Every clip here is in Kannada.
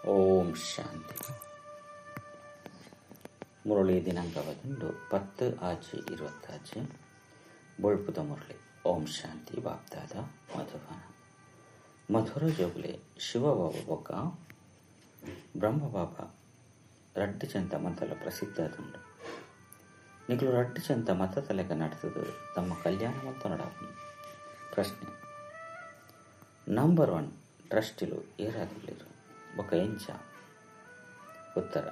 ಓಂ ಶಾಂತಿ. ಮುರಳಿ ದಿನಾಂಕ 10/6/25 ಬೊಳ್ಪುದ ಮುರಳಿ. ಓಂ ಶಾಂತಿ. ಬಾಪ್ದಾದ ಮಧುಬನ ಮಧುರ ಜೋಗುಲೆ ಶಿವಬಾಬಾ ಬೊಕ್ಕ ಬ್ರಹ್ಮಬಾಬಾ ರಡ್ಡು ಚಂತ ಮತಲ ಪ್ರಸಿದ್ಧ ದುಂಡು. ನಿಗಳು ರಡ್ಡು ಚಂತ ಮತ ತಲೆಗ ನಡೆತದು ತಮ್ಮ ಕಲ್ಯಾಣ ಮತ್ತು ನಡಾಪು. ಪ್ರಶ್ನೆ: ನಂಬರ್ 1 ಟ್ರಸ್ಟಿಲು ಏರಾದುಳ್ಳೇರು ಬೊಕ್ಕ ಎಂಚ? ಉತ್ತರ: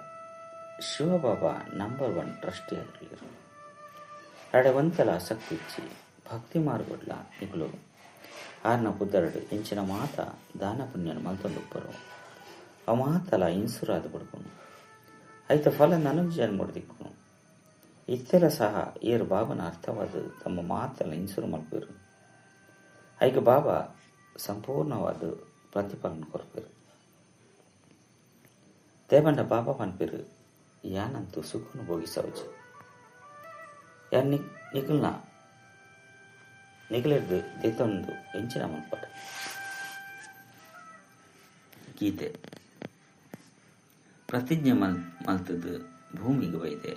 ಶಿವಬಾಬಾ ನಂಬರ್ 1 ಟ್ರಸ್ಟಿ ಆದುಳ್ಳೇರು. ಅಡೆ ಒಂತಲ ಆಸಕ್ತಿ ಇಚ್ಚಿ ಭಕ್ತಿ ಮಾರ್ಗೊಡ್ಲ ನಿಗಳು ಆರ್ನ ಬುದ್ಧರಡು ಎಂಚಿನ ಮಾತ ದಾನ ಪುಣ್ಯನ ಮಲ್ತೊಂದುಪ್ಪರು ಆ ಮಾತಲ ಇನ್ಸುರಾದ ಬಿಡ್ಕೊನು ಐತ ಫಲ ನನಗೆ ಜನ್ಮಡು ದಿಕ್ಕುನು ಇತ್ತೆಲ್ಲ ಸಹ ಏರು ಬಾಬನ ಅರ್ಥವಾದ ತಮ್ಮ ಮಾತಲ್ಲ ಇನ್ಸುರು ಮಲ್ಪೇರು. ಐಕ ಬಾಬಾ ಸಂಪೂರ್ಣವಾದ ಪ್ರತಿಫಲನ ಕೊರ್ಪೇರು. ದೇವಂಡ ಬಾಬಾ ಪನ್ಪೇರು ಯಾನಂತೂ ಸುಖನು ಭೋಗಿಸవచ్చు. ಯಾನ್ ನಿಗಲಿರ್ದು ದಿತ್ತೊಂದು ಎಂಚಿನ ಮನ್ಪಡ. ಗೀತೆ: ಪ್ರತಿಜ್ಞೆ ಮಲ್ತದ್ದು ಭೂಮಿಗೆ ಒಯ್ದೆ.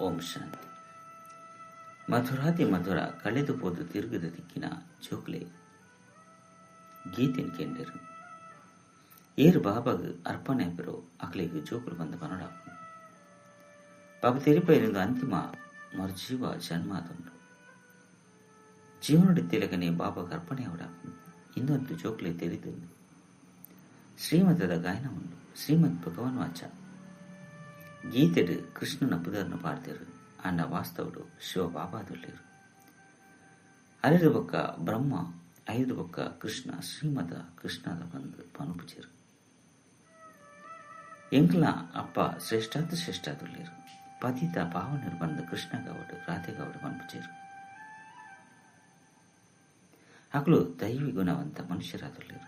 ಓಂ ಶಾಂತಿ. ಮಧುರಾತಿ ಮಧುರ ಕಳೆದು ಹೋದು ತಿರುಗದ ದಿಕ್ಕಿನ ಜೋಕ್ಲೆ ಗೀತೆನ್ ಕೆಂಡರು ಏರು ಬಾಬಾಗ ಅರ್ಪಣೆ ಬಿರೋ ಅಕ್ಲಿಗೆ ಜೋಕುಲು ಬಂದ ಬನಡಾಪು. ಬಾಬಾ ತೆರಿಪೈರಿಂದ ಅಂತಿಮ ಮರ್ಜೀವ ಜನ್ಮ ತಂದು ಜೀವನಡಿ ತಿಲಕನೆ ಬಾಬಾಗ ಅರ್ಪಣೆ ಅವಡಾಪು. ಇನ್ನೊಂದು ಜೋಕ್ಲೆ ತೆರೆದು ಶ್ರೀಮತದ ಗಾಯನ ಉಂಡು. ಶ್ರೀಮದ್ ಭಗವಾನ್ ವಾಚ ಗೀತೆಡು ಕೃಷ್ಣನ ಪುದರ್ನ ಪಾಡ್ದೇರು. ಅಂಡ ವಾಸ್ತವುಡು ಶಿವ ಬಾಬಾದುಳ್ಳೇರು. ಅರೆದು ಬೊಕ್ಕ ಬ್ರಹ್ಮ, 5 ಬೊಕ್ಕ ಕೃಷ್ಣ ಶ್ರೀಮದ ಕೃಷ್ಣದ ಬಂದು ಪನುಪುಚೇರು. ಎಂಕ್ಲ ಅಪ್ಪ ಶ್ರೇಷ್ಠಾದುಳ್ಳೇರು. ಪತಿತ ಪಾವನರು ಬಂದು ಕೃಷ್ಣಗೌಡು ರಾಧೆಗೌಡು ಪನುಪುಚೇರು. ಅಕ್ಲು ದೈವಿ ಗುಣವಂತ ಮನುಷ್ಯರಾದುಳ್ಳೇರು.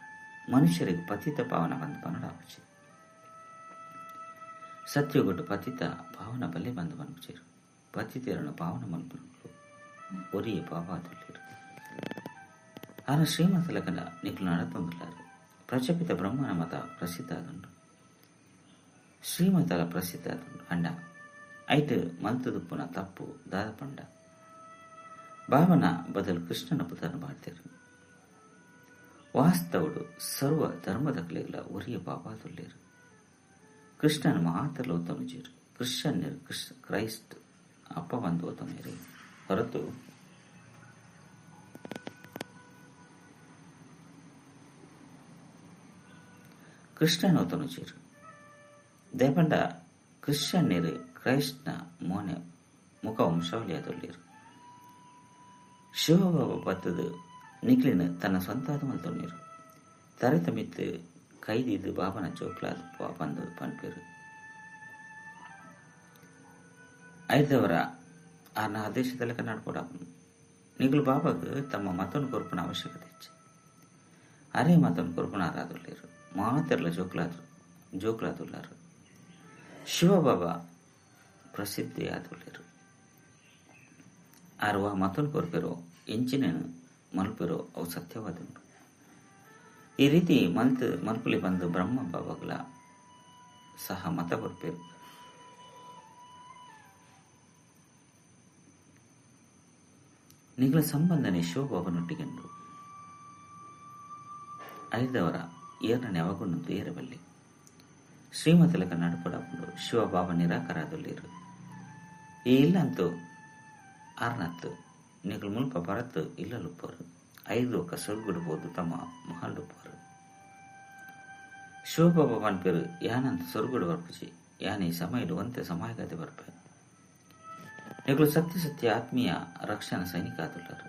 ಮನುಷ್ಯರಿಗೆ ಪತಿತ ಪಾವನ ಬಂದು ಪನಡಾಪುಚೇರು. ಸತ್ಯಗೊಟ್ಟು ಪತಿತ ಪಾವನ ಬಲ್ಲೆ ಬಂದು ಪನುಪುಚೇರು. ಪತಿತೆರನ್ನು ಪಾವನ ಮಲ್ಪನಗಳು ಒರಿಯ ಬಾಬಾದುಳ್ಳೇರು. ಆನ ಶ್ರೀಮತ ಲಗ್ನ ನಿಕ್ಲು ನಡತೊಂದುಳ್ಳಾರು. ಪ್ರಜಾಪಿತ ಬ್ರಹ್ಮನ ಮತ ಪ್ರಸಿದ್ಧ ಆದುಂಡು. ಶ್ರೀಮತಲ ಪ್ರಸಿದ್ಧ ಆದುಂಡು. ಅಂಡ ಐಟ್ ಮಲ್ತದುಪ್ಪುನ ತಪ್ಪು ದಾದ ಪಂಡ ಬಾಬನ ಬದಲು ಕೃಷ್ಣನ ಪುತ್ರನ ಮಾಡ್ತೇರು. ವಾಸ್ತವುಡು ಸರ್ವ ಧರ್ಮದಕ್ಲೆಗಳ ಒರಿಯ ಬಾಬಾದುಳ್ಳೇರು. ಕೃಷ್ಣನ ಮಾತ್ರ ಓತನುಜೀರು. ಕ್ರಿಶ್ಚಿಯನ್ನರು ಕ್ರೈಸ್ಟ್ ಅಪ್ಪ ಬಂದು ಓತನೇರು ಹೊರತು ಕೃಷ್ಣನ ಓತನುಜೀರು. ದೇಪಂಡ ಕ್ರಿಶ್ಚಿಯನ್ನರು ಕ್ರೈಸ್ಟ್ನ ಮೋನೆ ಮುಖ ವಂಶಾವಳಿಯಾದುಳ್ಳೇರು. ಶಿವಬಾಬಾ ಬತ್ತದು ನಿಕ್ಲಿನ ತನ್ನ ಸ್ವಂತಾದ ಮಲ್ತೊಣ್ಣೀರು. ತರೆತ ಮಿತ್ತು ಕೈದಿದ್ದು ಬಾಬನ ಜೋಕ್ಲಾದ ಬಂದು ಪನ್ಪೇರು. ಐದವರ ಆರ್ನ ಆದೇಶದಲ್ಲಿ ಕನ್ನಡ ನಿಗಳು ಬಾಬಾಗ ತಮ್ಮ ಮತನ್ನು ಕೊರ್ಪನ ಅವಶ್ಯಕತೆ ಹೆಚ್ಚು. ಅರೆ ಮತನ್ನು ಕೊರ್ಪನಾರಾದುಳ್ಳೇರು. ಮಾತೆರ್ಲ ಜೋಕ್ಲಾದುಳ್ಳಾರು. ಶಿವಬಾಬಾ ಪ್ರಸಿದ್ಧಿ ಆದುಳ್ಳೇರು. ಆರುವ ಮತನ್ನು ಕೊರ್ಪೆರೋ ಎಂಚಿನ ಮಲ್ಪೆರೋ ಅವು ಸತ್ಯವಾದುಂಟು. ಈ ರೀತಿ ಮಲ್ಪಲಿ ಬಂದು ಬ್ರಹ್ಮ ಬಾಬಾಗಳ ಸಹ ಮತ ಕೊರ್ಪೇರು. ನಿಗಳ ಸಂಬಂಧನೆ ಶಿವಬಾಬನೊಟ್ಟಿಗೆಂಡು ಐದವರ ಏರನೆ ಅವಗುಣ್ಣಂತೂ ಏರಬಲ್ಲಿ. ಶ್ರೀಮತಲಕ ನಡುಪಡಕೊಂಡು ಶಿವಬಾಬಾ ನಿರಾಕರಾದುಳ್ಳೇರು. ಈ ಇಲ್ಲಂತೂ ಆರ್ನತ್ತು ನಿಗಳು ಮುಲ್ಪ ಬರತ್ತು ಇಲ್ಲಲುಪ್ಪರು. 5 ಒಕ್ಕ ಸೊರ್ಗುಡ್ಬೋದು ತಮ್ಮ ಮಹಲ್ಲುಪ್ಪರು. ಶಿವಬಾಬಾ ಪನ್ಪೇರು ಯಾನಂತ ಸೊರ್ಗುಡು ಬರ್ಪುಜಿ ಯಾನಿ ಸಮಯಲು ಒಂತೆ ಸಮಾಯಗತೆ ಬರ್ಪೆ. ನಿಗಳು ಸತ್ಯ ಆತ್ಮೀಯ ರಕ್ಷಣ ಸೈನಿಕ ಆದುಳ್ಳರು.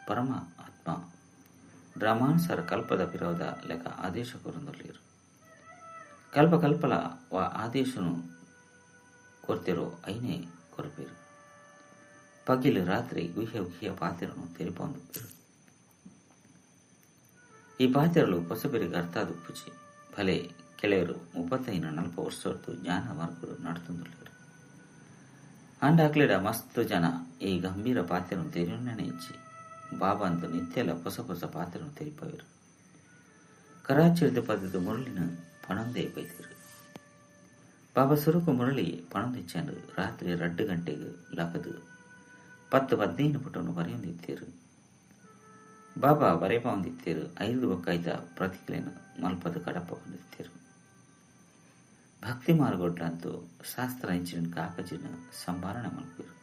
ಪರಮ ಆತ್ಮ ಬ್ರಹ್ಮಾನುಸಾರ ಕಲ್ಪದ ವಿರೋಧ ಲೆಕ್ಕ ಆದೇಶ ಕೊರಂದುಳ್ಳೇರು. ಕಲ್ಪಕಲ್ಪಲ ಆದೇಶನು ಕೊರ್ತಿರೋ ಐನೇ ಕೊರಪೇರು. ಪಗಿಲು ರಾತ್ರಿ ಗುಹ್ಯ ಪಾತಿರನು ತೆರಿಪೊಂದುಪ್ಪೇರು. ಈ ಪಾತಿರಲು ಹೊಸಬರಿಗೆ ಅರ್ಥ ಆದುಪ್ಪುಜಿ ಭಲೆ ಕೆಳೆಯರು 35-40 ವರ್ಷದ್ದು ಜ್ಞಾನ ಮಾರ್ಗರು ನಡ್ತೊಂದುಳ್ಳೇರು. ಅಂಡಾಕ್ಲಿಡ ಮಸ್ತ್ ಜನ ಈ ಗಂಭೀರ ಪಾತ್ರನು ತೆರಿಯೊಣ್ಣನೆ ಇಚ್ಚಿ ಬಾಬಾ ಅಂದು ನಿತ್ಯಲ ಹೊಸ ಪಾತ್ರನು ತೆರಿಪವೇರು. ಕರಾಚಿರಿದ ಪದದ ಮುರುಳಿನ ಪಣಂದೇ ಬೈದರು. ಬಾಬಾ ಸುರುಕು ಮುರಳಿ ಪಣಂದಿಚ್ಚಂಡು ರಾತ್ರಿ 2 ಗಂಟೆಗೆ ಲಗದು 10-15 ಪುಟವನ್ನು ಬರೆಯೊಂದಿತ್ತೇರು. ಬಾಬಾ ಬರೆಯಬಂದಿತ್ತೇರು 5 ಬೊಕ್ಕೈತ ಪ್ರತಿಕ್ರಿಯೆಯನ್ನು ಮಲ್ಪದು ಕಡಪ ಬಂದಿತ್ತೇರು. ಭಕ್ತಿ ಮಾರ್ಗೊಡ್ಲಂತೂ ಶಾಸ್ತ್ರ ಇಂಚಿನ ಕಾಕಜಿನ ಸಂಭಾರಣೆ ಮಲ್ಪೇರು.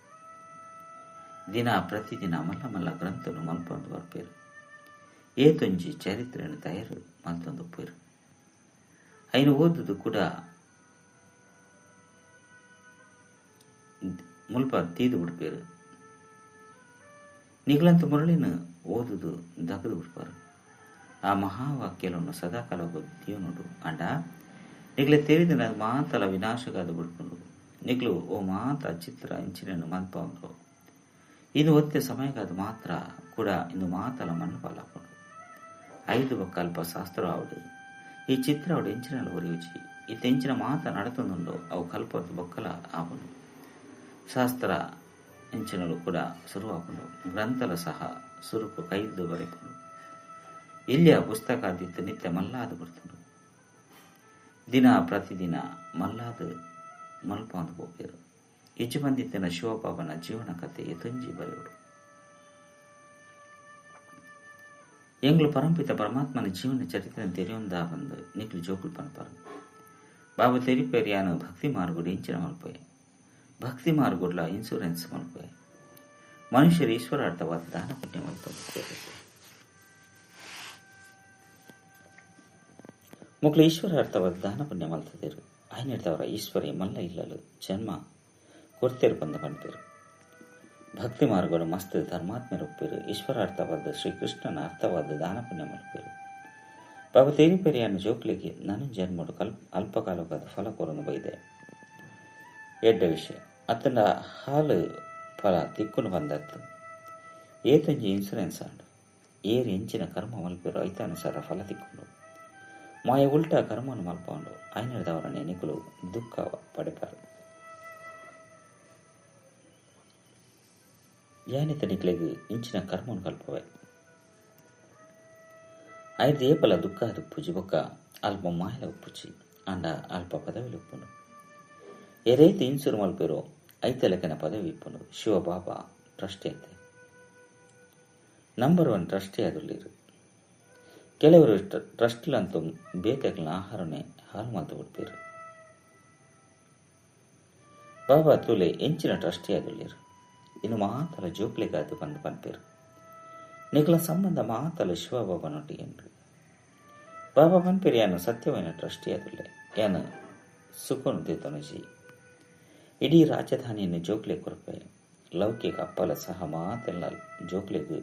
ದಿನ ಪ್ರತಿದಿನ ಮಲ್ಲ ಮಲ್ಲ ಗ್ರಂಥನು ಮಲ್ಪೊಂದು ಬರ್ಪೇರು. ಏತೊಂಜಿ ಚರಿತ್ರೆಯನ್ನು ತಯಾರು ಮಲ್ತೊಂದು ಒಪ್ಪೇರು. ಐನು ಓದುದು ಕೂಡ ಮುಲ್ಪ ತೀದು ಬಿಡ್ಪೇರು. ನಿಗ್ಲಂತ ಮುರಳಿನ ಓದುದು ದಗದು ಬಿಡ್ಪಾರು. ಆ ಮಹಾವಾಕ್ಯಗಳನ್ನು ಸದಾಕಾಲ ಓದಿಯೋನುಡು ಅಂಡ ನಿಗ್ಲೆ ತಿಳಿದಿನ ಮಾತಲ ವಿನಾಶಗಾದ ಬಿಡ್ಕೊಂಡು ನಿಗ್ಲು ಓ ಮಾತ ಚಿತ್ರ ಇಂಚಿನ ಮಲ್ಪ ಅಂದ್ರು. ಇನ್ನು ಒತ್ತೆ ಸಮಯಗಾದ ಮಾತ್ರ ಕೂಡ ಇನ್ನು ಮಾತಲ ಮಣ್ಣು ಪಾಲಾಕೊಂಡು 5 ಬೊಕ್ಕ ಶಾಸ್ತ್ರ ಆವಡು ಈ ಚಿತ್ರ ಅವಡು ಎಂಚಿನಲ್ಲಿ ಒರಿಯುಚಿ ಇತ್ತ ಎಂಚಿನ ಮಾತ ನಡತೊಂದುಂಡು ಅವು ಕಲ್ಪದ್ದು ಬೊಕ್ಕಲ ಆವನು. ಶಾಸ್ತ್ರ ಎಂಚಿನಲು ಕೂಡ ಶುರುವಾಪುಂಡು. ಗ್ರಂಥಲ ಸಹ ಸುರುಕು ಕೈದು ಬರೆಪುಂಡು. ಇಲ್ಲಿಯ ಪುಸ್ತಕ ಆದಿತ್ತು ನಿತ್ಯ ಮಲ್ಲಾದು ಬರ್ತುಂಡು. ದಿನ ಪ್ರತಿದಿನ ಮಲ್ಲಾದು ಮಲ್ಪ ಅಂದು ಹೋಗ್ಯರು. ಇಜ್ಜು ಬಂದಿತ್ತಿನ ಶಿವಬಾಬನ ಜೀವನ ಕಥೆ ತುಂಜಿ ಬರೆಯುಡು. ಎಂಗ್ಲು ಪರಂಪಿತ ಪರಮಾತ್ಮನ ಜೀವನ ಚರಿತ್ರೆ ತೆರೆಯೊಂದ ಬಂದು ನಿಕ್ಲು ಜೋಕುಲು ಪನ್ಪರು. ಬಾಬಾ ತೆರಿಪೇರಿಯಾನು ಭಕ್ತಿ ಮಾರ್ಗುಡು ಇಂಚಿನ ಮಲ್ಪೆ. ಭಕ್ತಿ ಮಾರ್ಗುಡ್ಲ ಇನ್ಸೂರೆನ್ಸ್ ಮಲ್ಪೆ. ಮನುಷ್ಯರು ಈಶ್ವರಾರ್ಥವಾದ ದಾನ ಪುಣ್ಯ ಮಲ್ಪೆ. ಮುಕ್ಳು ಈಶ್ವರಾರ್ಥವಾದ ದಾನ ಪುಣ್ಯ ಮಲ್ತದೇರು. ಆಯ್ನಿಡ್ದವರ ಈಶ್ವರಿ ಮಲ್ಲ ಇಲ್ಲಲು ಜನ್ಮ ಕೊಡ್ತೇರು ಬಂದ ಪಂಪೇರು. ಭಕ್ತಿ ಮಾರ್ಗಗಳು ಮಸ್ತ್ ಧರ್ಮಾತ್ಮರು ಒಪ್ಪೇರು. ಈಶ್ವರಾರ್ಥವಾದ ಶ್ರೀಕೃಷ್ಣನ ಅರ್ಥವಾದ ದಾನ ಪುಣ್ಯ ಮಲ್ಪೇರು. ಬಾಬಾ ತೇರಿಪೆರಿಯನ್ನು ಜೋಕ್ಲಿಗೆ ನಾನು ಜನ್ಮಡು ಅಲ್ಪಕಾಲವಾದ ಫಲ ಕೊರನು ಬೈದೆ. ಎಡ್ಡ ವಿಷಯ ಅತ್ತನ ಹಾಲು ಫಲ ತಿಕ್ಕುನು ಬಂದತ್ತು. ಏತಂಜಿ ಇನ್ಸೂರೆನ್ಸ್ ಆಂಡು ಏರು ಎಂಚಿನ ಕರ್ಮ ಮಲ್ಪೇರು ಐತಾನುಸಾರ ಫಲ ತಿಕ್ಕೊಂಡು ಮಾಯ ಉಲ್ಟಾ ಕರ್ಮನು ಮಲ್ಪಂಡು ಐನದವರ ನೆನೆಗಳು ದುಃಖ ಪಡೆಪಾರು. ಯಾನಿತ ನಿಕ್ಲೆಗೆ ಇಂಚಿನ ಕರ್ಮನು ಕಲ್ಪವೆ ಐದು ಏಪಲ ದುಃಖ ಉಪ್ಪುಜಿ ಬೊಕ್ಕ ಅಲ್ಪ ಮಾಯಲ ಉಪ್ಪುಜಿ ಅಂಡ ಅಲ್ಪ ಪದವಿ ಉಪ್ಪುನು. ಎರೈತಿ ಇನ್ಸೂರು ಮಲ್ಪೇರೋ ಐತಲೆಕನ ಪದವಿ ಇಪ್ಪುನು. ಶಿವಬಾಬಾ ಟ್ರಸ್ಟಿ ಅಂತೆ ನಂಬರ್ 1 ಟ್ರಸ್ಟಿ ಆದುಳ್ಳೀರು. ಕೆಲವರು ಟ್ರಸ್ಟ್ಲಂತೂ ಬೇತೆಗಳ ಆಹಾರನೇ ಹಾಲು ಮಲ್ತು ಬಿಡ್ಪೇರು. ಬಾಬಾ ತುಲೆ ಎಂಚಿನ ಟ್ರಸ್ಟಿ ಆದುಳ್ಳೀರು. ಇನ್ನು ಮಾತಲ ಜೋಕ್ಲಿಗಾದು ಬಂದು ಪನ್ಪೇರು. ನಿಗ್ಲ ಸಂಬಂಧ ಮಾತಲ ಶಿವಬಾಬನೊಟ್ಟಿಗೆ ಬಾಬಾ ಪನ್ಪೇರು ಯಾನು ಸತ್ಯವಾದ ಟ್ರಸ್ಟಿ ಆದುಳ್ಳೆ ಯಾನು ಸುಖನು ದೇತನಜಿ. ಇಡೀ ರಾಜಧಾನಿಯನ್ನು ಜೋಕ್ಲೆ ಕೊರಪೆ ಲೌಕಿಕ ಅಪ್ಪಲ ಸಹ ಮಾತೆಲ್ಲ ಜೋಕ್ಲೆಗೂ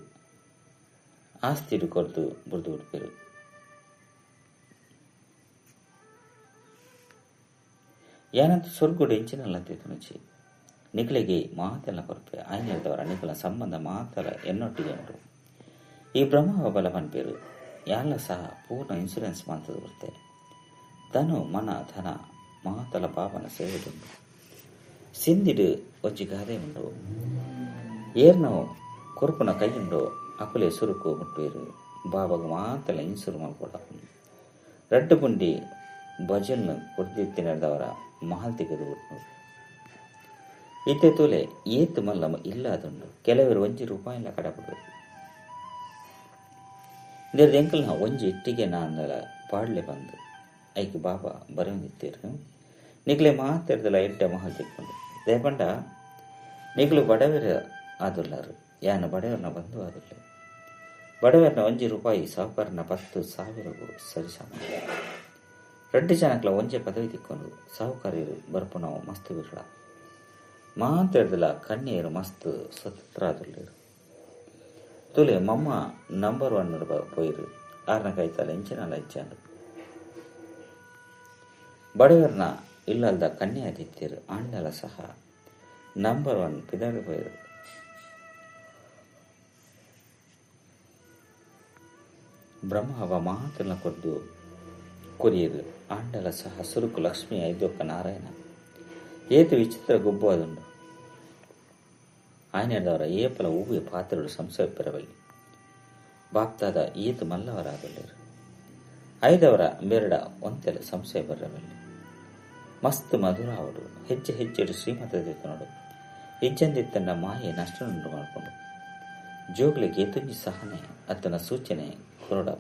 ಆಸ್ತಿಡು ಕೊರ್ದು ಬುರ್ದು ಬಿಡ್ಪೇರು. ಯಾನಂತ ಸ್ವರ್ಗುಡು ಎಂಚಿನಲ್ಲ ತೇತುನಚಿ ನಿಗ್ಲೆಗೆ ಮಾತೆಲ್ಲ ಕೊರಪೆ ಆಯ್ನದವರ ನಿಗ್ಲ ಸಂಬಂಧ ಮಾತಲ ಎನ್ನೊಟ್ಟಿಗೆ ಉಂಟು. ಈ ಬ್ರಹ್ಮ ಬಲ ಪನ್ಪೇರು ಯಾಲ ಸಹ ಪೂರ್ಣ ಇನ್ಸೂರೆನ್ಸ್ ಮಾತದು ಬರುತ್ತೆ. ಧನು ಮನ ಧನ ಮಾತಲ ಬಾಬನ ಸೇವೆದುಂಡು. ಸಿಂದಿಡು ಒಜ್ಜಿ ಗಾದೆ ಉಂಡು. ಏರ್ನೋ ಕೊರ್ಪುನ ಕೈಯುಂಡು ಅಕುಲೆ ಸುರುಕು ಮುಟ್ಪೇರು. ಬಾಬಾಗ ಮಾತಲ ಇನ್ಸೂರು ಮಲ್ಕೊಡ ರಡ್ಡು ಪುಂಡಿ ಭಜನ್ ಕೊಡ್ದಿತ್ತಿ ನಡೆದವರ ಮಹಲ್ ತೆಗೆದು ಬಿಟ್ಟು ಇತ್ತೆ ತೋಲೆ ಏತು ಮಲ್ಲ ಇಲ್ಲದುಂಡು. ಕೆಲವರು ₹1 ಕಡಪಡು ಇದರ ಎಂಕಲ್ನ ಒಂಜಿ ಇಟ್ಟಿಗೆ ನಾಂದಲ ಪಾಡ್ಲೆ ಬಂದು ಐಕೆ ಬಾಬಾ ಬರೆಯೊಂದಿತ್ತೇರು. ನಿಗ್ಲೆ ಮಾತಾಡ್ದಲ್ಲ ಎಡ್ಡ ಮಹಲ್ ತೆಕ್ಕೊಂಡು ದೇಪಂಡ ನಿಗ್ಲು ಬಡವರ ಆದುಲ್ಲಾರು. ಯಾನು ಬಡವರನ್ನ ಬಂದು ಆದುಲ್ಲೆ ಬಡವರನ್ನ ₹1 ಸಾವುಕಾರನ 10,000 ಸರಿಸಮ. 2 ಜನಕ್ಲ ಒಂಜೆ ಪದವಿ ತಿಕ್ಕೊಂಡು ಸಾವುಕಾರರು ಬರ್ಪು ನಾವು ಮಸ್ತ್ ಬಿರ್ಲ ಮಾತಾಡ್ದಲ್ಲ ಕಣ್ಣೀರು ಮಸ್ತ್ ಸ್ವತಂತ್ರ ಆದುಲ್ಲೇರು. ತುಲೆ ಮಮ್ಮ ನಂಬರ್ 1 ಪೋಯಿರು. 6ನ ಕೈತಲ್ಲ ಇಂಚಿನಲ್ಲ ಇಚ್ಚಾಂಡು ಬಡವರನ್ನ ಇಲ್ಲಲ್ದ ಕನ್ಯೆ ಆದಿತ್ಯರು ಆಂಡಲ ಸಹ ನಂಬರ್ 1 ಪಿದಾಡಿ ಪೋಯಿರು. ಬ್ರಹ್ಮವ ಮಾತನ್ನ ಕೊದ್ದು ಕೊರಿಯರು ಆಂಡಲ ಸಹ ಸುರುಕು ಲಕ್ಷ್ಮಿ ಐದೊಕ್ಕ ನಾರಾಯಣ ಏತು ವಿಚಿತ್ರ ಗೊಬ್ಬು ಅದುಂಡು. ಆಯ್ನದವರ ಏಪಲ ಹೂವಿಯ ಪಾತ್ರಗಳು ಸಂಶಯ ಪೆರವಲ್ಲಿ ಬಾಪ್ತಾದ ಏತು ಮಲ್ಲವರಾಗಲೇರು. ಐದವರ ಬೆರಡ ಒಂತೆಲ ಸಂಶಯ ಬರವಲ್ಲಿ ಮಸ್ತ್ ಮಧುರ ಅವಡು ಹೆಜ್ಜೆ ಹೆಜ್ಜೆಡು ಶ್ರೀಮಂತದಿತ್ತು ನೋಡು ಇಜ್ಜಂದಿತ್ತನ್ನ ಮಾಯೆ ನಷ್ಟನುಂಟು ಮಾಡಿಕೊಂಡು ಜೋಗ್ಲಿಗೆ ತುಂಜಿ ಸಹನೆ ಅತ್ತನ ಸೂಚನೆ ಕೊರಡ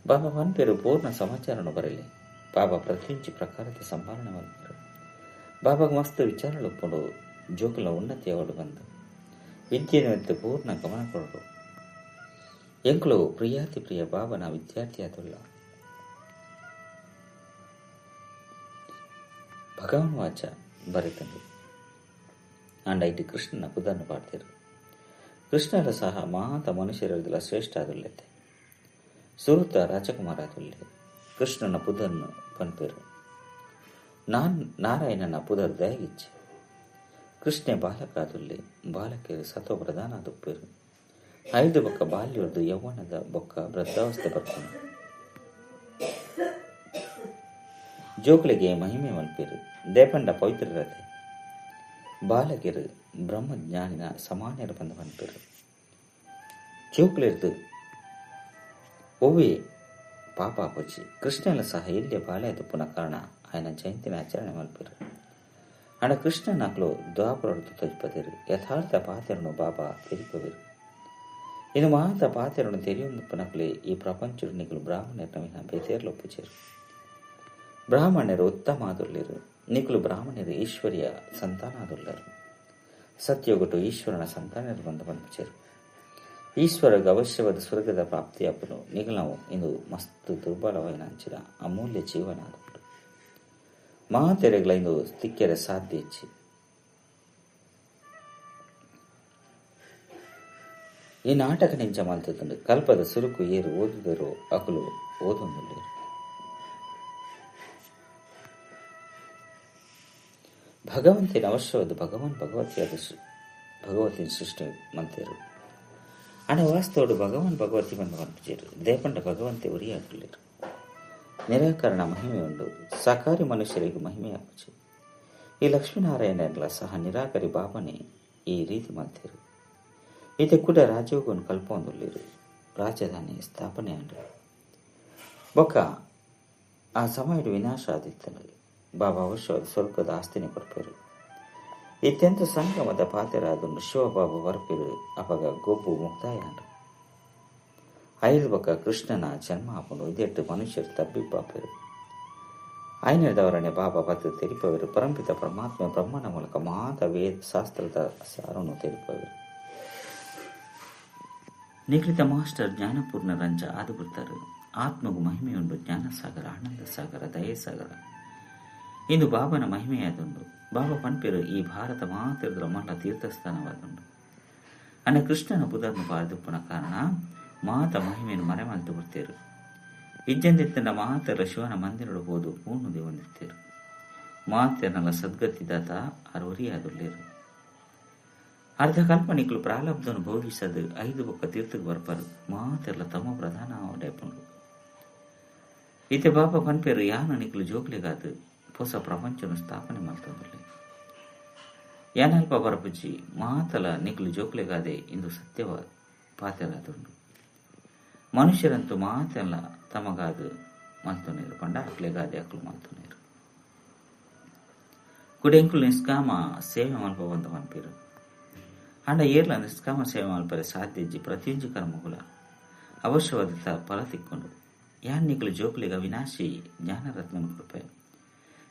ಬಾಬಾ ಪನ್ಪೇರು ಪೂರ್ಣ ಸಮಾಚಾರನು ಬರಲಿ ಬಾಬಾ ಪ್ರತಿಯೊಂದು ಪ್ರಕಾರದ ಸಂಭಾವನೆ ಮಲ್ಪರು ಬಾಬಾಗ ಮಸ್ತ್ ವಿಚಾರಗಳು ಉಪ್ಪುಂಡು ಜೋಗುಲ ಉನ್ನತಿ ಅವಳು ಬಂದು ವಿದ್ಯೆನಂತೆ ಪೂರ್ಣ ಗಮನ ಕೊಡೋದು ಎಂಕ್ಲು ಪ್ರಿಯಾತಿ ಪ್ರಿಯ ಬಾಬನ ವಿದ್ಯಾರ್ಥಿ ಆದುಲ್ಲ ಭಗವಾನ್ ವಾಚ ಬರೆತಂದು ಅಂಡ ಇಟ್ಟು ಕೃಷ್ಣನ ಪುದನ್ನು ಪಾಡ್ತಿರು ಕೃಷ್ಣರ ಸಹ ಮಾತ ಮನುಷ್ಯರಲ್ಲ ಶ್ರೇಷ್ಠ ಆದುಲ್ಲತೆ ಸುರುತ ರಾಜಕುಮಾರ ಆದುಲ್ಲೆ ಕೃಷ್ಣನ ಪುದನ್ನು ಪನ್ಪೇರು ನಾರಾಯಣನ ಪುದರ್ ದಯಗಿಚ್ಚೆ ಕೃಷ್ಣೆ ಬಾಲಕ ಆದುಲ್ಲೆ ಬಾಲಕಿಯರು ಸತ್ವ ಪ್ರಧಾನ ಆದುಪ್ಪೇರು ಐದು ಬೊಕ್ಕ ಬಾಲ್ಯದ್ದು ಯೌವನದ ಬೊಕ್ಕ ವೃದ್ಧಾವಸ್ಥೆ ಬರ್ಕೊಂಡು ಜೋಕ್ಲಿಗೆ ಮಹಿಮೆ ಮಲ್ಪೇರು ದೇಪಂಡ ಪವಿತ್ರರತೆ ಬಾಲಕಿರು ಬ್ರಹ್ಮಜ್ಞಾನಿನ ಸಮಾನ್ಯರು ಬಂದು ಮಲ್ಪೇರು ಜೋಕ್ಲಿರ್ದು ಒವ್ವೇ ಪಾಪ ಅಪ್ಪಚ್ಚಿ ಕೃಷ್ಣನ ಸಹ ಇಲ್ಲೇ ಬಾಲ್ಯದ ಪುನಃ ಕಾರಣ ఆయన ಜಯಂತಿನ ಆಚರಣೆ ಮಲ್ಪೇರು ಅಣ್ಣ ಕೃಷ್ಣನಾಗ್ಲು ದ್ವಾಪರೊಡ್ದು ತಜ್ಪದಿರು ಯಥಾರ್ಥ ಪಾತ್ರನು ಬಾಬಾ ತೆರಿಪವಿರು ಇನ್ನು ಮಾತ ಪಾತ್ರನು ತೆರೆಯೊಂದು ಪುನಕ್ಲೆ ಈ ಪ್ರಪಂಚದ ನಿಗಳು ಬ್ರಾಹ್ಮಣರ ವಿನ ಬೇತೇರ್ಲು ಒಪ್ಪುಚೇರು ಬ್ರಾಹ್ಮಣರು ಉತ್ತಮ ಆದುಳ್ಳರು ನಿಖಲು ಬ್ರಾಹ್ಮಣರು ಈಶ್ವರ್ಯ ಸಂತಾನ ಆದುಳ್ಳರು ಸತ್ಯಗೊಟ್ಟು ಈಶ್ವರನ ಸಂತಾನರು ಬಂದು ಪಂಪಿಚೇರು ಈಶ್ವರಗೆ ಅವಶ್ಯವಾದ ಸ್ವರ್ಗದ ಪ್ರಾಪ್ತಿಯಪ್ಪನು ನಿಗಲವು ಇಂದು ಮಸ್ತ್ ದುರ್ಬಲವಾಯಿನ ಅಂಚಿನ ಅಮೂಲ್ಯ ಜೀವನ ಆದುಂಟು ಮಾತೆರೆಗಳ ಇಂದು ತಿಕ್ಕೆರೆ ಸಾಧ್ಯ ಹೆಚ್ಚಿ ಈ ನಾಟಕ ನಿಂಚ ಮಲ್ತುಂಡು ಕಲ್ಪದ ಸುರುಕು ಏರು ಓದುದರು ಅಕಲು ಓದೊಂದುಳ್ಳೇರು ಭಗವಂತಿನ ಅವಶ್ಯವಾದ ಭಗವತಿನ ಸೃಷ್ಟಿ ಮಂತೇರು ಅಣ ವಾಸ್ತವಡು ಭಗವತಿ ಬಂದು ಮನ್ಪಿಚೇರು ದೇಪಂಡ ಭಗವಂತೆ ಉರಿಯಾಗಲೇರು ನಿರಾಕರಣ ಮಹಿಮೆ ಉಂಡು ಸಾಕಾರಿ ಮನುಷ್ಯರಿಗೂ ಮಹಿಮೆ ಆಪುಚೆ ಈ ಲಕ್ಷ್ಮೀನಾರಾಯಣರ ಸಹ ನಿರಾಕರಿ ಬಾಬನೇ ಈ ರೀತಿ ಮಲ್ತೇರು ಇತೆ ಕೂಡ ರಾಜ್ಯೋಗವನ್ನು ಕಲ್ಪೊಂದುಳ್ಳೇರು ರಾಜಧಾನಿ ಸ್ಥಾಪನೆ ಅಂಡ್ರು ಬೊಕ್ಕ ಆ ಸಮಯಡು ವಿನಾಶ ಆದಿತ್ತನು ಬಾಬಾ ಅವಶ್ಯವಾದ ಸ್ವರ್ಗದ ಆಸ್ತಿನಿ ಕೊಡ್ಪೇರು ಇತ್ಯಂತ ಸಂಗಮದ ಪಾತೆರಾದನ್ನು ಶಿವಬಾಬು ಬರ್ಪೇರು ಅಪಗ ಗೊಬ್ಬು ಮುಕ್ತಾಯ ಅಂಡ್ರು ಐದು ಬೊಕ್ಕ ಕೃಷ್ಣನ ಜನ್ಮ ಆಪುಂಡು ಇದೆಟ್ಟು ಮನುಷ್ಯರು ತಬ್ಬಿಬ್ಬಾಪೇರು ಐನದವರನೆ ಬಾಬಾ ಬತ್ತು ತೆರಿಪವರು ಪರಂಪಿತ ಪರಮಾತ್ಮ ಬ್ರಹ್ಮನ ಮೂಲಕ ಮಾತ ವೇದ ಶಾಸ್ತ್ರದ ಸಾರನ್ನು ತೆರಿಪವರು ನಿಗೃತ ಮಾಸ್ಟರ್ ಜ್ಞಾನಪೂರ್ಣ ರಂಜ ಆದು ಬಿಡ್ತಾರೆ ಆತ್ಮಗೂ ಮಹಿಮೆಯುಂಡು ಜ್ಞಾನಸಾಗರ ಆನಂದ ಸಾಗರ ದಯೆ ಸಾಗರ ಇಂದು ಬಾಬನ ಮಹಿಮೆಯಾದುಂಡು ಬಾಬಾ ಪನ್ಪೇರು ಈ ಭಾರತ ಮಾತಿರದ ಮಲ್ಲ ತೀರ್ಥಸ್ಥಾನವಾದುಂಡು ಅನ್ನ ಕೃಷ್ಣನ ಬುಧನ್ನು ಬಾರದುಪ್ಪನ ಕಾರಣ ಮಾತ ಮಹಿಮೆಯನ್ನು ಮರೆಮಲ್ತು ಬಿಡ್ತೇರು ಇಜ್ಜಂದಿತ್ತನ ಮಾತರ ಶಿವನ ಮಂದಿರಡು ಹೋದು ಪೂರ್ಣದಿ ಹೊಂದಿರ್ತೇರು ಮಾತೆನಲ್ಲ ಸದ್ಗತಿದಾತ ಅರವರಿಯಾದುಳ್ಳೇರು ಅರ್ಧ ಕಲ್ಪನಿಕಲು ಪ್ರಾಲಬ್ಧನು ಭೋಗಿಸದು ಐದು ಬೊಕ್ಕ ತೀರ್ಥಕ್ಕೆ ಬರ್ಪರು ಮಾತೆಲ್ಲ ತಮ್ಮ ಪ್ರಧಾನ ಅವಡೆಪುಂಡು ಇತೆ ಬಾಬಾ ಪನ್ಪೇರು ಯಾನ ನಿಕ್ಲು ಜೋಗ್ಲಿಗಾದು ಹೊಸ ಪ್ರಪಂಚನ ಸ್ಥಾಪನೆ ಮಾಡ್ತಂದುಳ್ಳೆ ಯಾನಲ್ಪ ಬರಪುಜಿ ಮಾತಲ ನಿಕ್ಲು ಜೋಗ್ಲಿಗಾದೆ ಇಂದು ಸತ್ಯವ ಪಾತೆರಾದುಂಡು ಮನುಷ್ಯರಂತೂ ಮಾತೆಲ್ಲ ತಮಗಾದು ಮಲ್ತುನೇರು ಪಂಡ ಅಕ್ಲೆಗಾದೆ ಅಕ್ಲು ಮಲ್ತುನೇರು ಕುಡೆಂಕುಲು ನಿಷ್ಕಾಮ ಸೇವೆ ಮಲ್ಪ ಬಂದು ಮನ್ಪೇರು ಅಂಡ ಏರ್ಲ ನಿಷ್ಕಾಮ ಸೇವೆ ಮಲ್ಪರೆ ಸಾಧ್ಯ ಇಜ್ಜಿ ಪ್ರತಿಯೊಂದು ಕರ್ಮಗುಲ ಅವಶ್ಯವಾದ ಫಲ ತಿಕ್ಕೊಂಡು ಯಾನ್ ನಿಕ್ಲು ಜೋಕ್ಲಿಗ ವಿನಾಶಿ ಜ್ಞಾನರತ್ನನು ಕೊಡ್ಪೆ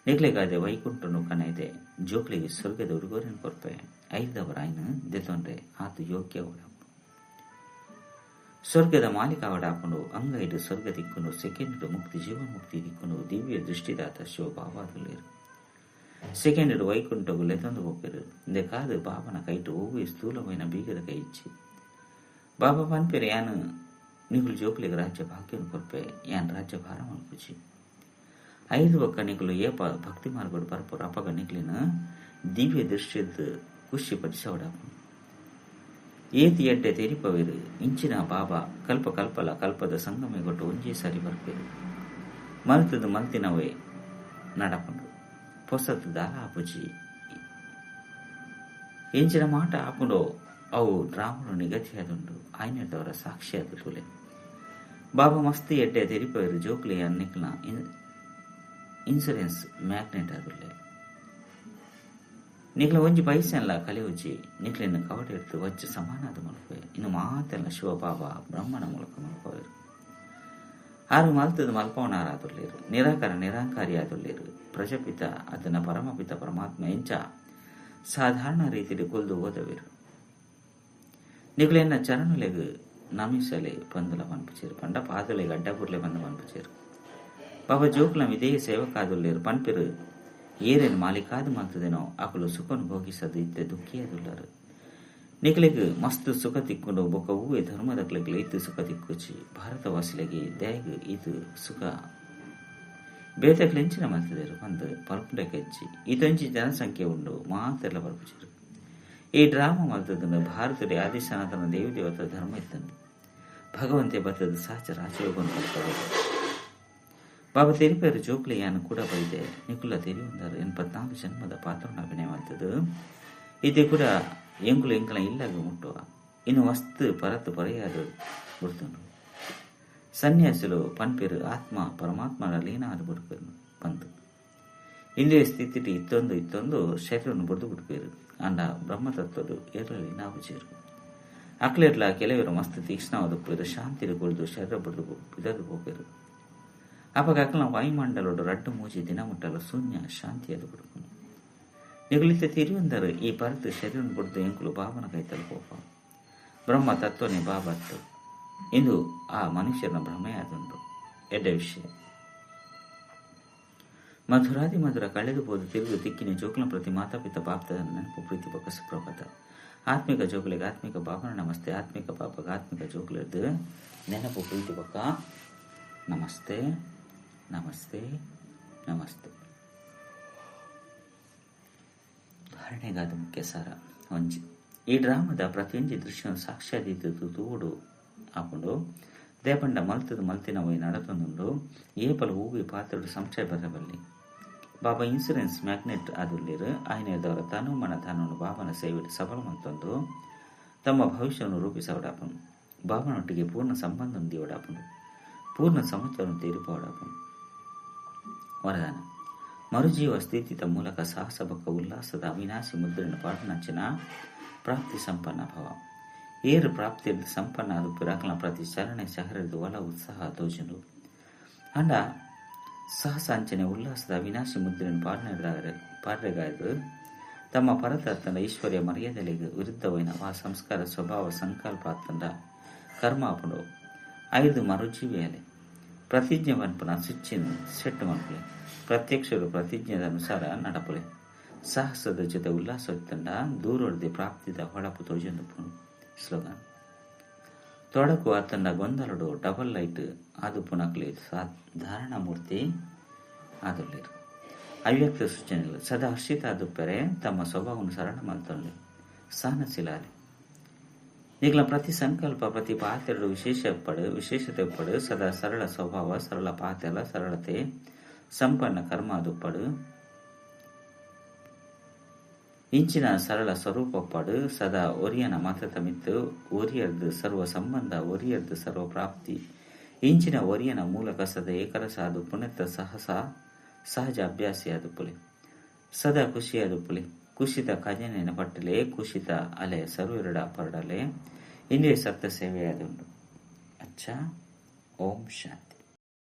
ನಿಗ್ಲಿಗಾದೆ ವೈಕುಂಠನು ಕನೈದೆ ಜೋಕ್ಲಿಗೆ ಸ್ವರ್ಗದ ಉಡುಗೊರೆನ ಕೊಡ್ಪೆ ಐದವರ ಆಯ್ನ ದೆತೊಂಡ್ರೆ ಆತು ಯೋಗ್ಯ ಓಡಾಪು ಸ್ವರ್ಗದ ಮಾಲೀಕ ಅವಡಾಪುಂಡು ಅಂಗೈಡು ಸ್ವರ್ಗ ದಿಕ್ಕುನು ಸೆಕೆಂಡ್ ಮುಕ್ತಿ ಜೀವನ್ ಮುಕ್ತಿ ದಿಕ್ಕುನು ದಿವ್ಯ ದೃಷ್ಟಿದಾತ ಶಿವ ಬಾಬಾದುಲೇರು ಸೆಕೆಂಡ್ ವೈಕುಂಠಗು ಲೆತೊಂದು ಹೋಗ್ಪೇರು ಕಾದು ಬಾಬನ ಕೈಟು ಹೋಗಿ ಸ್ಥೂಲమైన ಬೀಗದ ಕೈ ಇಚ್ಚಿ ಬಾಬಾ ಪನ್ಪೇರು ಯಾನು ನಿಗುಲು ಜೋಕ್ಲಿಗೆ ರಾಜ್ಯ ಭಾಗ್ಯನು ಕೊರ್ಪೆ ಯಾನ್ ರಾಜ್ಯ ಭಾರ ಮಲ್ಪುಚಿ ಐದು ಬೊಕ್ಕ ನಿಗುಲು ಏಪ ಭಕ್ತಿ ಮಾರ್ಗಡು ಬರ್ಪರು ಅಪಗ ನಿಗ್ಲಿನ ದಿವ್ಯ ದೃಶ್ಯದ ಖುಷಿ ಪಡಿಸವಡಾಪು ಏತಿ ಎಡ್ಡೆ ತೆರಿಪವೇರು ಇಂಚಿನ ಬಾಬಾ ಕಲ್ಪ ಕಲ್ಪಲ ಕಲ್ಪದ ಸಂಗಮೆಗೊಟ್ಟು ಒಂಜೇ ಸಾರಿ ಬರ್ಪೇರು ಮಲ್ತದ ಮಲ್ತಿನವೇ ನಡಪುಂಡು ಪೊಸತು ದಾಲ ಆಪುಜಿ ಇಂಚಿನ ಮಾಟ ಆಪುಂಡು ಅವು ಡ್ರಾಮನು ನಿಗತಿಯಾದುಂಡು ಆಯ್ನದವರ ಸಾಕ್ಷಿಯಾದ ತುಲೆ ಬಾಬಾ ಮಸ್ತ್ ಎಡ್ಡೆ ತೆರಿಪವರು ಜೋಕ್ಲಿಯ ನಿಕ್ಲ ಇನ್ಸೂರೆನ್ಸ್ ಮ್ಯಾಗ್ನೆಟ್ ಆದುಲ್ಲೆ ನಿಕ್ಲ ಒಂಜಿ ಪೈಸೆಲ್ಲ ಕಲೆ ಉಜ್ಜಿ ನಿಕ್ಲಿನ ಕವಡೆ ಎಡ್ತು ವಚ್ಚ ಸಮಾನಾದ ಮಲ್ಪೆ ಇನ್ನು ಮಾತೆಲ್ಲ ಶಿವಬಾಬಾ ಬ್ರಹ್ಮನ ಮೂಲಕ ಮಲ್ಪೋರು ಆರು ಮಲ್ತದ ಮಲ್ಪವನಾರಾದುಲ್ಲೇರು ನಿರಾಕಾರ ನಿರಾಕಾರಿಯಾದುಲ್ಲೇರು ಪ್ರಜಾಪಿತ ಅದನ್ನ ಪರಮಪಿತ ಪರಮಾತ್ಮ ಎಂಚ ಸಾಧಾರಣ ರೀತಿಯಲ್ಲಿ ಕೊಲ್ದು ಓದವೇರು ನಿಕ್ಲೆನ್ನ ಚರಣಲೆಗ್ ನಮಿಸಲೆ ಪಂದುಲ ಪನ್ಪುಚೇರು ಪಂಡ ಪಾದಲೆಗ್ ಅಡ್ಡಪುರ್ಲೆ ಬಂದು ಪನ್ಪುಚೇರು ಬಾಬಾ ಜೋಕ್ಲಂ ಇದೇ ಸೇವಕಾದುಲ್ಲೇರು ಪನ್ಪಿರು ಏರೇನು ಮಾಲಿಕಾದು ಮಲ್ತದೇನೋ ಅಕಲು ಸುಖನು ಭೋಗಿಸದು ಇತ್ತೆ ದುಃಖಿಯಾದುಲ್ಲರು ನಿಕ್ಲೆಗ್ ಮಸ್ತ್ ಸುಖ ತಿಕ್ಕೊಂಡು ಬೊಕ್ಕ ಹೂವೆ ಧರ್ಮದಕ್ಲೆಗ್ಲೆ ಇತ್ತು ಸುಖ ತಿಕ್ಕುಚಿ ಭಾರತವಾಸಿಲೆಗೆ ದಯಗ್ ಇದು ಸುಖ ಬೇತಕ್ಲೆಂಚಿನ ಮಲ್ತದೇರು ಬಂದು ಪಲ್ಪುಂಡೆ ಕೆಚ್ಚಿ ಇದೊಂಜಿ ಜನಸಂಖ್ಯೆ ಉಂಡು ಮಾತೆಲ್ಲ ಪಲ್ಪುಚೇರು ಈ ಡ್ರಾಮಾ ಮಲ್ತದನ್ನು ಭಾರತದ ಆದಿ ಸನಾತನ ದೇವಿ ದೇವತ ಧರ್ಮ ಇತ್ತನು ಭಗವಂತೆ ಬತ್ತದ ಸಾಚರ ಆಚೆಗೊಂಡು ಬರ್ತಾರೆ ಬಾಬಾ ತೆರಿಪೇರು ಜೋಕ್ಲಿಯಾನು ಕೂಡ ಬೈದೆ ನಿಕುಲ ತೆರಿ ಒಂದಾರು 84 ಜನ್ಮದ ಪಾತ್ರನ ಅಭಿನಯ ಮಾಡ್ತದು ಇದೇ ಕೂಡ ಎಂಕುಲು ಎಂಕಲ ಇಲ್ಲಾಗ ಮುಟ್ಟುವ ಇನ್ನು ವಸ್ತು ಪರತ್ತು ಪರೆಯಾದು ಗುರ್ತನು ಸನ್ಯಾಸುಲು ಪನ್ಪೇರು ಆತ್ಮ ಪರಮಾತ್ಮನ ಲೀನಾದ ಬುಡ್ಪೇರು ಬಂತು ಇಂದ್ರಿಯ ಸ್ಥಿತಿ ಇತ್ತೊಂದು ಶರೀರವನ್ನು ಬುಡ್ದು ಬಿಡ್ಪೇರು ಅಂಡ ಬ್ರಹ್ಮತತ್ವಡು ಏರಲಿ ನಾವು ಚೇರು ಅಕ್ಲೆಟ್ಲ ಕೆಲವರು ಮಸ್ತ್ ತೀಕ್ಷ್ಣವಾದ ಪೇರು ಶಾಂತಿ ಕುಳಿದು ಶರೀರ ಬುಡ್ದು ಇದದು ಹೋಪೇರು ಅವಾಗ ಅಕ್ಕಲ ವಾಯುಮಂಡಲೋಡು ರಡ್ಡು ಮೂಜಿ ದಿನ ಮುಟ್ಟಲು ಶೂನ್ಯ ಶಾಂತಿಯದು ಬಿಡ್ಕೊಂಡು ನಿಗುಲಿತ ತಿರಿಯೊಂದರು ಈ ಪರತು ಶರೀರ ಬುಡ್ದು ಎಂಕುಲು ಬಾಬನ ಕೈ ತಲುಪೋಪ ಬ್ರಹ್ಮ ತತ್ವನೇ ಬಾಬತ್ತು ಇಂದು ಆ ಮನುಷ್ಯನ ಭ್ರಮೆಯಾದುಂಟು ಎಡ್ಡ ವಿಷಯ ಮಧುರಾದಿ ಮಧುರ ಕಳೆದುಬೋದು ತಿರುಗು ತಿಕ್ಕಿನ ಜೋಕ್ಲ ಪ್ರತಿ ಮಾತಾಪಿತ ಬಾಪ್ತದ ನೆನಪು ಪ್ರೀತಿ ಬೊಕ್ಕ ಸುಪ್ರಭಾತ ಆತ್ಮಿಕ ಜೋಕ್ಲಿಗೆ ಆತ್ಮಿಕ ಬಾಬನ ನಮಸ್ತೆ ಆತ್ಮಿಕ ಬಾಬಾಗ ಆತ್ಮಿಕ ಜೋಕ್ಲದ್ದು ನೆನಪು ಪ್ರೀತಿ ಬೊಕ್ಕ ನಮಸ್ತೆ ನಮಸ್ತೆ ನಮಸ್ತೆ. ಧಾರಣೆಗಾದ ಮುಖ್ಯ ಸಾರ ಒಂಜಿ ಈ ಡ್ರಾಮದ ಪ್ರತಿಯೊಂದು ದೃಶ್ಯ ಸಾಕ್ಷ್ಯಾದಿದ್ದು ತೂಡು ಹಾಕೊಂಡು ದೇಪಂಡ ಮಲ್ತದ ಮಲ್ತಿನ ಹೋಗಿ ನಡತೊಂದುಂಡು ಏಪಲ ಹೂವಿ ಪಾತ್ರದ ಸಂಶಯ ಬರಬಲ್ಲಿ ಬಾಬಾ ಇನ್ಸೂರೆನ್ಸ್ ಮ್ಯಾಗ್ನೆಟ್ ಆದುಲ್ಲಿರು ಆಯ್ನೆದವರ ತನು ಮನ ತಾನು ಬಾಬನ ಸೇವೆ ಸಫಲ ಮಂತೊಂದು ತಮ್ಮ ಭವಿಷ್ಯವನ್ನು ರೂಪಿಸವಡಾಪನು ಬಾಬನೊಟ್ಟಿಗೆ ಪೂರ್ಣ ಸಂಬಂಧ ಹೊಂದಿವಡಾಪನು ಪೂರ್ಣ ಸಮತ್ವವನ್ನು ತೀರಿಪವಡಾಪನು ವರದಾನ ಮರುಜೀವ ಸ್ಥಿತಿತ ಮೂಲಕ ಸಾಹಸ ಬಕ್ಕ ಉಲ್ಲಾಸದ ಅವಿನಾಶಿ ಮುದ್ರಣ ಪಾಠನಂಚಿನ ಪ್ರಾಪ್ತಿ ಸಂಪನ್ನ ಭವ ಏರು ಪ್ರಾಪ್ತಿ ಸಂಪನ್ನ ಅದು ಪಿರಾಕಲ ಪ್ರತಿ ಚರಣೆ ಶಹರದು ಒಲ ಉತ್ಸಾಹ ತೋಜನು ಅಂಡ ಸಾಹಸಾಂಚನೆ ಉಲ್ಲಾಸದ ಅವಿನಾಶಿ ಮುದ್ರಣ ಪಾಡ್ರೆಗಾಯರು ತಮ್ಮ ಪರತರ್ತನ ಈಶ್ವರ್ಯ ಮರ್ಯಾದೆಗೆ ವಿರುದ್ಧವೈನ ಆ ಸಂಸ್ಕಾರ ಸ್ವಭಾವ ಸಂಕಲ್ಪ ತಂಡ ಕರ್ಮ ಅಪಡು 5 ಮರುಜೀವಿಯಲೆ ಪ್ರತಿಜ್ಞೆ ಮನ್ಪನ ಸುಚ್ಚಿನ ಸೆಟ್ಟು ಮನ್ಪಲೆ ಪ್ರತ್ಯಕ್ಷರು ಪ್ರತಿಜ್ಞೆದ ಅನುಸಾರ ನಡಪಲೆ ಸಾಹಸದ ಜೊತೆ ಉಲ್ಲಾಸ ತಂಡ ದೂರೊಳದೆ ಪ್ರಾಪ್ತಿದ ಹೊಳಪು ತೋಜೊಂದು ಸ್ಲೋಗನ್ ತೊಡಕು ಆತಂಡ ಗೊಂದಲಡು ಡಬಲ್ ಲೈಟ್ ಅದು ಪುನಕ್ಲಿ ಧಾರಣ ಮೂರ್ತಿ ಆದುಲ್ಲಿರು ಅವ್ಯಕ್ತ ಸೂಚನೆಗಳು ಸದಾ ಹರ್ಷಿತ ಆದುಪ್ಪರೆ ತಮ್ಮ ಸ್ವಭಾವವನ್ನು ಸರಳ ಮಾಡ್ತೊಂಡು ಸಹನಶೀಲಾಲೆ ನಿಗ್ಲ ಪ್ರತಿ ಸಂಕಲ್ಪ ಪ್ರತಿ ಪಾತ್ರೆಡು ವಿಶೇಷತೆ ಪಡು ಸದಾ ಸರಳ ಸ್ವಭಾವ ಸರಳ ಪಾತೆಲ ಸರಳತೆ ಸಂಪನ್ನ ಕರ್ಮ ಅದುಪ್ಪಡು ಇಂಚಿನ ಸರಳ ಸ್ವರೂಪ ಪಡು ಸದಾ ಒರಿಯನ ಮತತಮಿತ್ತು ಒರಿಯರ್ದು ಸರ್ವ ಸಂಬಂಧ ಒರಿಯರ್ದು ಸರ್ವ ಪ್ರಾಪ್ತಿ ಇಂಚಿನ ಒರಿಯನ ಮೂಲಕ ಸದಾ ಏಕರಸ ಅದು ಪುನಃ ಸಹಜ ಅಭ್ಯಾಸಿಯಾದ ಪುಲೆ ಸದಾ ಖುಷಿಯಾದ ಪುಲೆ ಕುಶಿತ ಖಜಾನೆನ ಪಟ್ಟಲೆ ಕುಶಿತ ಅಲೆ ಸರ್ವರಡ ಪರಡಲೆ ಇಂದ್ರಿಯ ಸಪ್ತ ಸೇವೆಯಾದುಂಡು ಅಚ್ಚ ಓಂ ಶಾಂತಿ.